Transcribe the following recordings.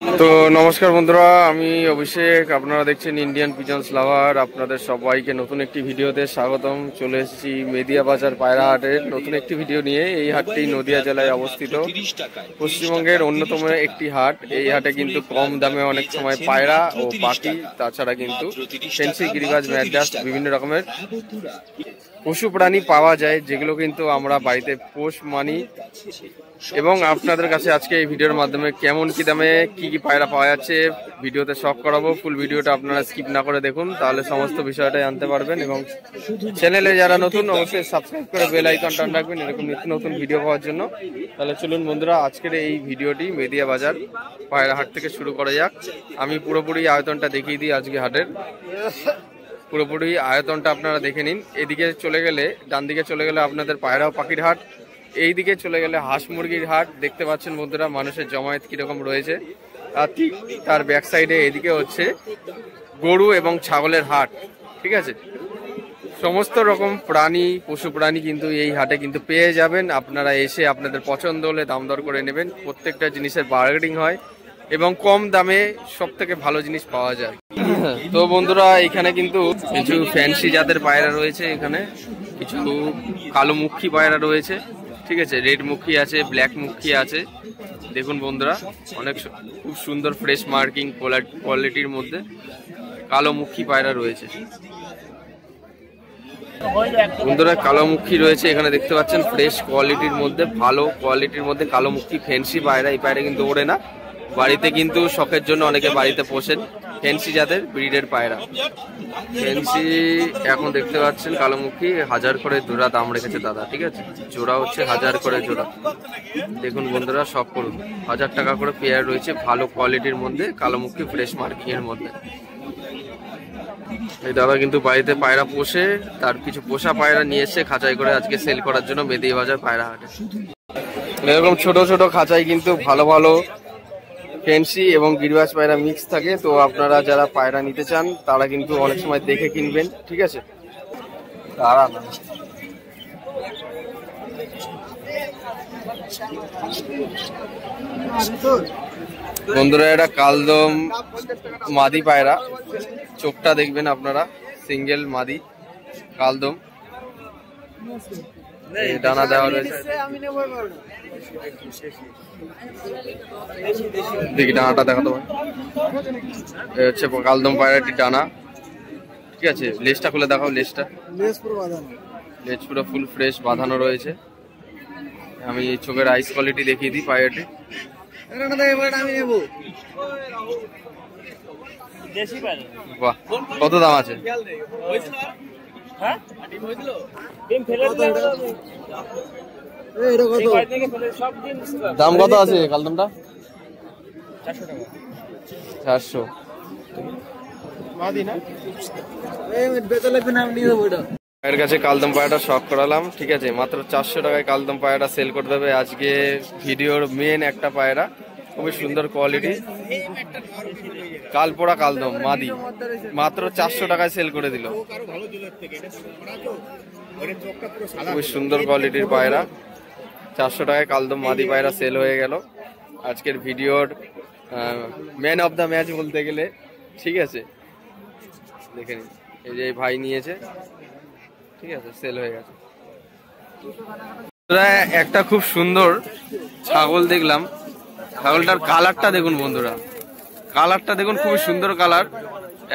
তো নমস্কার বন্ধুরা, আমি অভিষেক। আপনারা দেখছেন ইন্ডিয়ান পিজন্স লাভার। আপনাদের সবাইকে নতুন একটি ভিডিওতে স্বাগতম। চলে এসেছি মেদিয়া বাজার পায়রা হাটের নতুন একটি ভিডিও নিয়ে। এই হাটটি নদিয়া জেলায় অবস্থিত, পশ্চিমবঙ্গের অন্যতম একটি হাট। এই হাটে কিন্তু কম দামে অনেক সময় পায়রা ও পাখি, তাছাড়া কিন্তু ফেন্সি, গিরিবাজ, ম্যাড্রাস, বিভিন্ন রকমের পশু প্রাণী পাওয়া যায়, যেগুলো কিন্তু আমরা বাড়িতে পোষ মানি। এবং আপনাদের কাছে আজকে এই ভিডিওর মাধ্যমে কেমন কি দামে কি কি পায়রা পাওয়া যাচ্ছে ভিডিওতে শখ করাবো। ফুল ভিডিওটা আপনারা স্কিপ না করে দেখুন, তাহলে সমস্ত বিষয়টা জানতে পারবেন। এবং চ্যানেলে যারা নতুন অবশ্যই সাবস্ক্রাইব করে বেল আইকনটা অন রাখবেন এরকম নিত্য নতুন ভিডিও পাওয়ার জন্য। তাহলে চলুন বন্ধুরা, আজকের এই ভিডিওটি মেদিয়া বাজার পায়রা হাট থেকে শুরু করা যাক। আমি পুরোপুরি আয়তনটা দেখিয়ে দিই আজকে হাটের। পুরোপুরি আয়তনটা আপনারা দেখে নিন। এদিকে চলে গেলে, ডান দিকে চলে গেলে আপনাদের পায়রা ও পাখির হাট, এই দিকে চলে গেলে হাঁস মুরগির হাট। দেখতে পাচ্ছেন বন্ধুরা মানুষের জমায়েত কিরকম রয়েছে। আর ঠিক তার ব্যাক সাইডে এদিকে হচ্ছে গরু এবং ছাগলের হাট। ঠিক আছে, সমস্ত রকম প্রাণী, পশু প্রাণী কিন্তু এই হাটে কিন্তু পেয়ে যাবেন। আপনারা এসে আপনাদের পছন্দ হলে দাম দর করে নেবেন। প্রত্যেকটা জিনিসের বার্গেনিং হয় এবং কম দামে সব থেকে ভালো জিনিস পাওয়া যায়। তো বন্ধুরা, এখানে কিন্তু কিছু ফ্যান্সি জাতের পায়রা রয়েছে। এখানে কিছু কালো মুখী পায়রা রয়েছে, ঠিক আছে, রেড মুখী আছে, ব্ল্যাক মুখী আছে। দেখুন বন্ধুরা, অনেক খুব সুন্দর ফ্রেশ মার্কিং কোয়ালিটির মধ্যে কালো মুখী পায়রা রয়েছে। বন্ধুরা, কালো মুখী রয়েছে এখানে, দেখতে পাচ্ছেন ফ্রেশ কোয়ালিটির মধ্যে, ভালো কোয়ালিটির মধ্যে কালো মুখী ফ্যান্সি পায়রা। এই পায়রা কিন্তু ওড়ে না, বাড়িতে কিন্তু শখের জন্য অনেকে বাড়িতে পোষেন। ফ্যান্সি জাতের ব্রিডের পায়রা ফ্যান্সি এখন দেখতে পাচ্ছেন কালোমুখী 1000 করে জোড়া দাম রেখেছে দাদা। ঠিক আছে, জোড়া হচ্ছে 1000 করে জোড়া। দেখুন বন্ধুরা, সব করুন 1000 টাকা করে পেয়ার রয়েছে, ভালো কোয়ালিটির মধ্যে কালোমুখী ফ্রেশ মার্কিং এর মধ্যে। এই দাদা কিন্তু বাড়িতে পায়রা পোষে, তার কিছু পোষা পায়রা নিয়ে এসে খাঁচাই করে আজকে সেল করার জন্য মেদিয়া বাজার পায়রা হাটে। এরকম ছোট ছোট খাঁচাই কিন্তু ভালো ভালো ফ্যান্সি এবং গিরিবাজ পায়রা মিক্স থাকে। তো আপনারা যারা পায়রা নিতে চান তারা কিন্তু অনেক সময় দেখে কিনবেন। ঠিক আছে, বন্ধুরা, এটা কালদম মাদি পায়রা। চোখটা দেখবেন আপনারা, সিঙ্গেল মাদি কালদম, ডানা দেওয়া রয়েছে। দেখি ডানাটা দেখাতে পারে, হচ্ছে কালদম পায়রাটি ডানা। ঠিক আছে, লেজটা খুলে দেখাও। লেজটা, লেজ পুরো ফুল ফ্রেশ বাঁধানো রয়েছে। আমি চোখের আইস কোয়ালিটি দেখিয়ে দিই পায়রাটি। বাহ, কত দাম আছে? দাম কত আছে কালদমটা? 400। এর কাছে কালদম পায়রাটা শখ করালাম। ঠিক আছে, মাত্র 400 টাকায় কালদম পায়রাটা সেল করে দেবে আজকে ভিডিওর মেন একটা পায়রা। খুবই সুন্দর কোয়ালিটি কালপোড়া কালদম মাদি, মাত্র 400 টাকায় সেল করে দিল। খুবই সুন্দর কোয়ালিটির পায়রা, 400 টাকায় কালদম মাদি পায়রা সেল হয়ে গেল আজকের ভিডিওর ম্যান অফ দ্য ম্যাচ বলতে গেলে। ঠিক আছে, দেখে নিন, এই যে ভাই নিয়েছে। ঠিক আছে, সেল হয়ে গেছে। একটা খুব সুন্দর ছাগল দেখলাম, ছাগলটার কালারটা দেখুন বন্ধুরা, কালারটা দেখুন, খুবই সুন্দর কালার।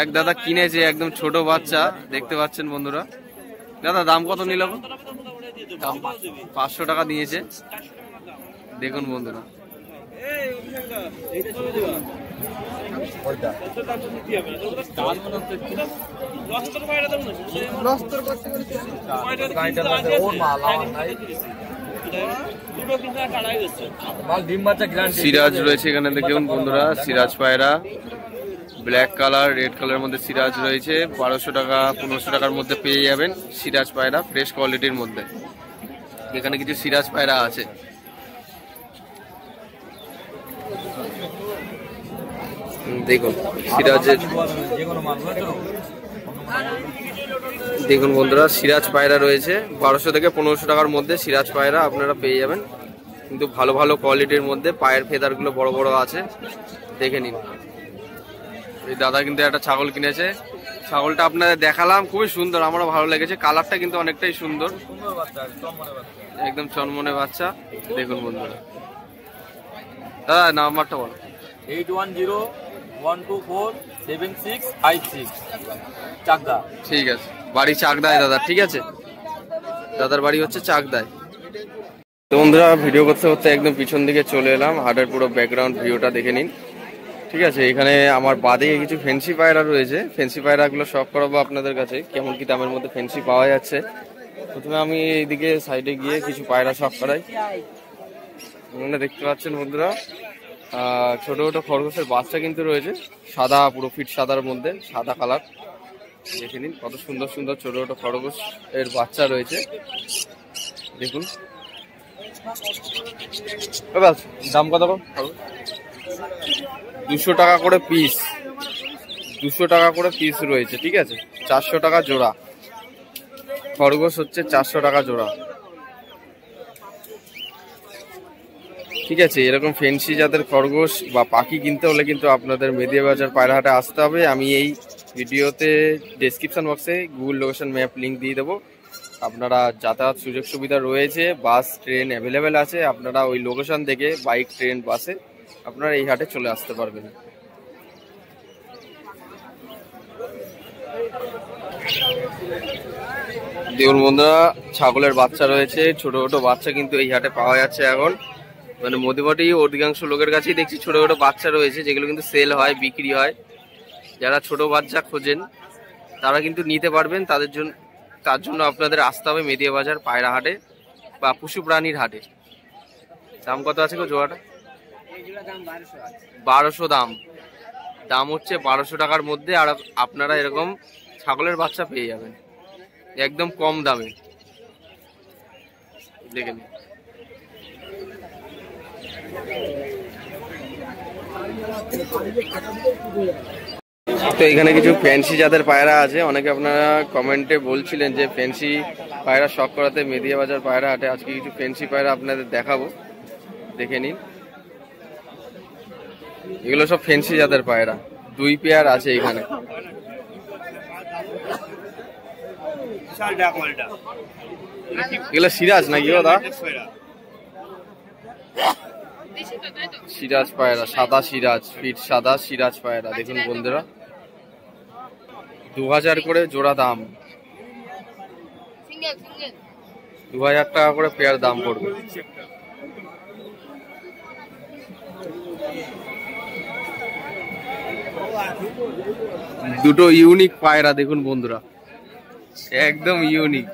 এক দাদা কিনেছে, একদম ছোট বাচ্চা, দেখতে পাচ্ছেন বন্ধুরা। দাদা দাম কত নিল? 500 টাকা দিয়েছে। দেখুন বন্ধুরা, সিরাজ রয়েছে এখানে, দেখুন বন্ধুরা, সিরাজ পায়রা ব্ল্যাক কালার, রেড কালারের মধ্যে সিরাজ রয়েছে। 1200 টাকা 1500 টাকার মধ্যে পেয়ে যাবেন সিরাজ পায়রা ফ্রেশ কোয়ালিটির মধ্যে। এখানে কিছু সিরাজ পায়রা আছে। দেখুন সিরাজের, দেখুন বন্ধুরা, সিরাজ পায়রা রয়েছে 1200 থেকে 1500 টাকার মধ্যে সিরাজ পায়রা আপনারা পেয়ে যাবেন। কিন্তু ভালো ভালো কোয়ালিটির মধ্যে, পায়ের ফেদারগুলো বড় বড় আছে। দেখে নিন। এই দাদা কিন্তু একটা ছাগল কিনেছে, ছাগলটা আপনাদের দেখালাম, খুবই সুন্দর, আমারও ভালো লেগেছে, কালারটা কিন্তু অনেকটাই সুন্দর, একদম চনমনে বাচ্চা। দেখুন বন্ধুরা, দাদা নাম্বারটা বলো। 8101247656 চাকদা। ঠিক আছে, বাড়ি চাকদায় দাদা, ঠিক আছে, দাদার বাড়ি হচ্ছে চাকদায়। তো বন্ধুরা ভিডিও করতে করতে একদম পিছন দিকে চলে এলাম, হাটের পুরো ব্যাকগ্রাউন্ড ভিউটা দেখে নিন। ঠিক আছে, এখানে আমার বাদিকে কিছু ফেন্সি পায়রা রয়েছে, ফেন্সি পায়রাগুলো শখ করাবো আপনাদের কাছে, কেমন কি দামের মধ্যে ফেন্সি পাওয়া যাচ্ছে। প্রথমে আমি এইদিকে সাইডে গিয়ে কিছু পায়রা শখ করাই। এখানে দেখতে পাচ্ছেন বন্ধুরা ছোট ছোট খরগোশের বাচ্চা কিন্তু রয়েছে, সাদা, পুরো ফিট সাদার মধ্যে, সাদা কালার। দেখে নিন কত সুন্দর সুন্দর ছোট ছোট খরগোশ এর বাচ্চা রয়েছে, দেখুন। দাম কত? 200 টাকা করে পিস, 200 টাকা করে পিস রয়েছে, ঠিক আছে, 400 টাকা জোড়া। খরগোশ হচ্ছে 400 টাকা জোড়া, ঠিক আছে। এরকম ফেন্সি জাতের খরগোশ বা পাখি কিনতে হলে কিন্তু আপনাদের মেদিয়া বাজার পায়রাহাটে আসতে হবে। আমি এই ভিডিওতে ডেসক্রিপশন বক্সে গুগল লোকেশন ম্যাপ লিঙ্ক দিয়ে দেবো। আপনারা যাতায়াত সুযোগ সুবিধা রয়েছে, বাস ট্রেন অ্যাভেলেবেল আছে, আপনারা ওই লোকেশন থেকে বাইক ট্রেন বাসে আপনারা এই হাটে চলে আসতে পারবেন। দেখুন বন্ধুরা, ছাগলের বাচ্চা রয়েছে, ছোট ছোট বাচ্চা কিন্তু এই হাটে পাওয়া যাচ্ছে এখন, মানে মোটামুটি অধিকাংশ লোকের কাছেই দেখছি ছোট ছোট বাচ্চা রয়েছে, যেগুলো কিন্তু সেল হয়, বিক্রি হয়। যারা ছোট বাচ্চা খোঁজেন তারা কিন্তু নিতে পারবেন, তার জন্য আপনাদের আসতে হবে মেদিয়া বাজার পায়রা হাটে বা পশু প্রাণীর হাটে। দাম কত আছে গো জোড়াটা? 1200 দাম হচ্ছে 1200 টাকার মধ্যে, আর আপনারা এরকম ছাগলের বাচ্চা পেয়ে যাবেন একদম কম দামে, দেখে নিন। তো এখানে কিছু ফ্যান্সি জাতের পায়রা আছে, অনেকে আপনারা কমেন্টে বলছিলেন যে ফ্যান্সি পায়রা শখ করাতে মেদিয়া বাজার পায়রা হাটে। আজকে কিছু ফ্যান্সি পায়রা আপনাদের দেখাবো, দেখে নিন। এগুলো সব ফ্যান্সি জাতের পায়রা, 2 পেয়ার আছে এখানে। এগুলো সিরাজ নাকি দাদা? সিরাজ পায়রা, সাদা সিরাজ, ফিট সাদা সিরাজ পায়রা। দেখুন বন্ধুরা, 2000 করে জোড়া দাম, 2000 টাকা করে পেয়ার দাম পড়বে। দুটো ইউনিক পায়রা দেখুন বন্ধুরা, একদম ইউনিক,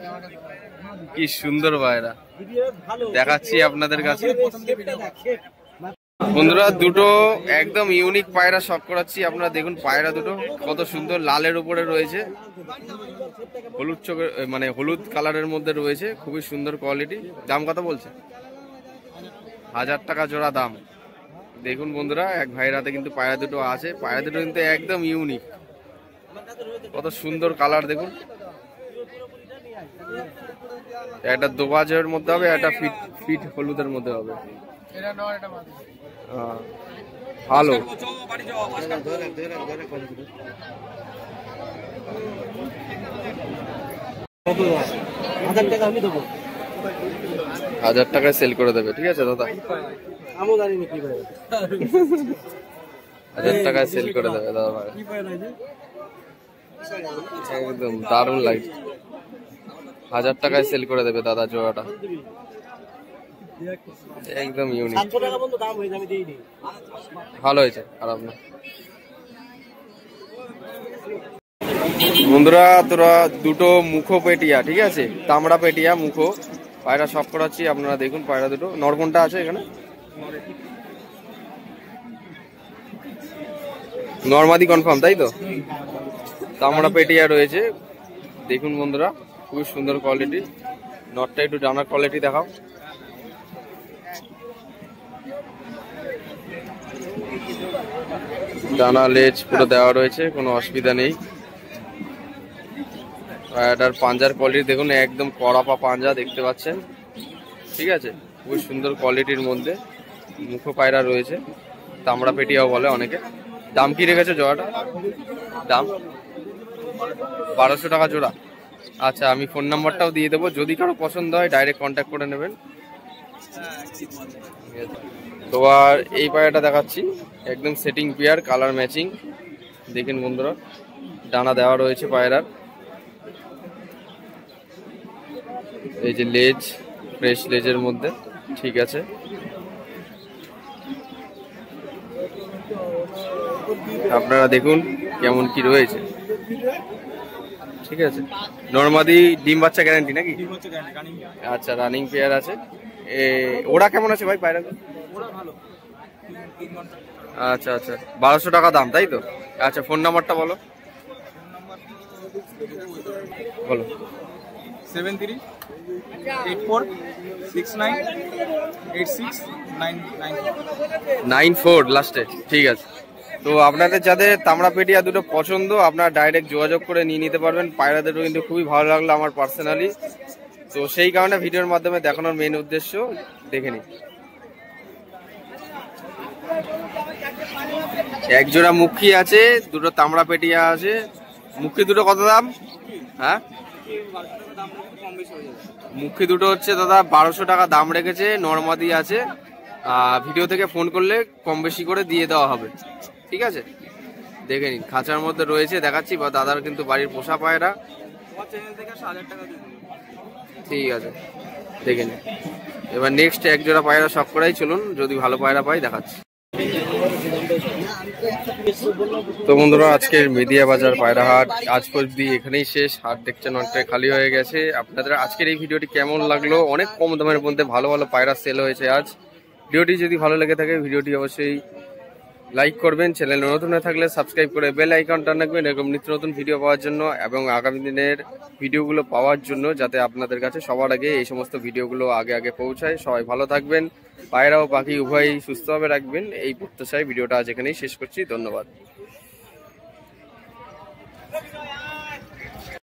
কি সুন্দর পায়রা, দেখাচ্ছি আপনাদের কাছে বন্ধুরা। দুটো একদম ইউনিক পায়রা শখ করাচ্ছি, আপনারা দেখুন পায়রা দুটো কত সুন্দর, লালের উপরে রয়েছে, হলুদ চোখের মানে হলুদ কালারের মধ্যে রয়েছে, খুবই সুন্দর কোয়ালিটি। দাম কত বলছে? 1000 টাকা জোড়া দাম। দেখুন বন্ধুরা, এক ভাইয়ের হাতে কিন্তু পায়রা দুটো আছে, পায়রা দুটো কিন্তু একদম ইউনিক, কত সুন্দর কালার দেখুন। একটা দোবাজের মধ্যে হবে, একটা ফিট হলুদের মধ্যে হবে, ভালো। 1000 টাকায় সেল করে দেবে, ঠিক আছে দাদা, 1000 টাকায় সেল করে দেবে দাদা ভাই, একদম দারুণ লাগছে। 1000 টাকায় সেল করে দেবে দাদা জোড়াটা, একদম ইউনিক, ভালো হয়েছে, খারাপ না। বন্ধুরা তোরা দুটো মুখো পেটিয়া, ঠিক আছে, তামড়া পেটিয়া মুখো পায়রা শখ করাচ্ছি, আপনারা দেখুন পায়রা দুটো। নরকোনটা আছে এখানে, নরমাদি কনফার্ম তাই তো? তামড়া পেটিয়া রয়েছে, দেখুন বন্ধুরা, খুবই সুন্দর কোয়ালিটি। নটটা একটু ডানার কোয়ালিটি দেখাও, ডানা লেজ পুরো দেওয়া রয়েছে, কোনো অসুবিধা নেই। এটার পাঞ্জার কোয়ালিটি দেখুন, একদম কড়াপা পাঞ্জা দেখতে পাচ্ছেন, ঠিক আছে, খুবই সুন্দর কোয়ালিটির মধ্যে মুখো পায়রা রয়েছে। তামড়া পেটিয়াও বলে অনেকে। দাম কি রেখেছে জোড়াটা? দাম 1200 টাকা জোড়া। আচ্ছা, আমি ফোন নাম্বারটাও দিয়ে দেবো, যদি কারো পছন্দ হয় ডাইরেক্ট কন্ট্যাক্ট করে নেবেন। তো আর এই পায়রাটা দেখাচ্ছি, একদম সেটিং পেয়ার, কালার ম্যাচিং। দেখেন বন্ধুরা, ডানা দেওয়া রয়েছে পায়রার। এই যে লেজ, ফ্রেশ লেজের মধ্যে, ঠিক আছে। আপনারা দেখুন কেমন কি রয়েছে, ঠিক আছে। নরমাদি ডিম বাচ্চা গ্যারান্টি নাকি? আচ্ছা, রানিং পেয়ার আছে। ওরা কেমন আছে ভাই পায়রা? আচ্ছা আচ্ছা, 1200 টাকা দাম, তাই তো? আচ্ছা, ফোন নাম্বারটা বলো। বলো। 7384698694 লাস্টে, ঠিক আছে। তো আপনাদের যাদের তামড়া পেটিয়া দুটো পছন্দ, আপনারা ডাইরেক্ট যোগাযোগ করে নিয়ে নিতে পারবেন। পায়রাদেরও কিন্তু খুবই ভালো লাগলো আমার পার্সোনালি, তো সেই কারণে ভিডিওর মাধ্যমে দেখানোর মেন উদ্দেশ্য। দেখে নিন, এক জোড়া মুখী আছে, দুটো তামড়া পেটিয়া আছে। মুখী দুটো কত দাম? হ্যাঁ, মুখী দুটো হচ্ছে দাদা 1200 টাকা দাম রেখেছে। নরমাদি আছে, ভিডিও থেকে ফোন করলে কম বেশি করে দিয়ে দেওয়া হবে, ঠিক আছে। দেখে নিন, খাঁচার মধ্যে রয়েছে, দেখাচ্ছি। বা দাদার কিন্তু বাড়ির পোষা পায়রা, ঠিক আছে। দেখে নিন। এবার নেক্সট এক জোড়া পায়রা শখ করাই, চলুন, যদি ভালো পায়রা পাই দেখাচ্ছি। তো বন্ধুরা, আজকের মেদিয়া বাজার পায়রা হাট আজ অবধি এখানেই শেষ। হাট দেখছেন অনেকটাই খালি হয়ে গেছে। আপনাদের আজকের এই ভিডিওটি কেমন লাগলো? অনেক কম দামের মধ্যে ভালো ভালো পায়রা সেল হয়েছে আজ। ভিডিওটি যদি ভালো লেগে থাকে ভিডিওটি অবশ্যই লাইক করবেন। চ্যানেলে নতুন হয়ে থাকলে সাবস্ক্রাইব করে বেল আইকন টান রাখবেন এরকম নিত্য নতুন ভিডিও পাওয়ার জন্য, এবং আগামী দিনের ভিডিওগুলো পাওয়ার জন্য, যাতে আপনাদের কাছে সবার আগে এই সমস্ত ভিডিওগুলো আগে আগে পৌঁছায়। সবাই ভালো থাকবেন, পায়রা ও পাখি উভয়ই সুস্থভাবে রাখবেন, এই প্রত্যাশায় ভিডিওটা আজ এখানেই শেষ করছি। ধন্যবাদ।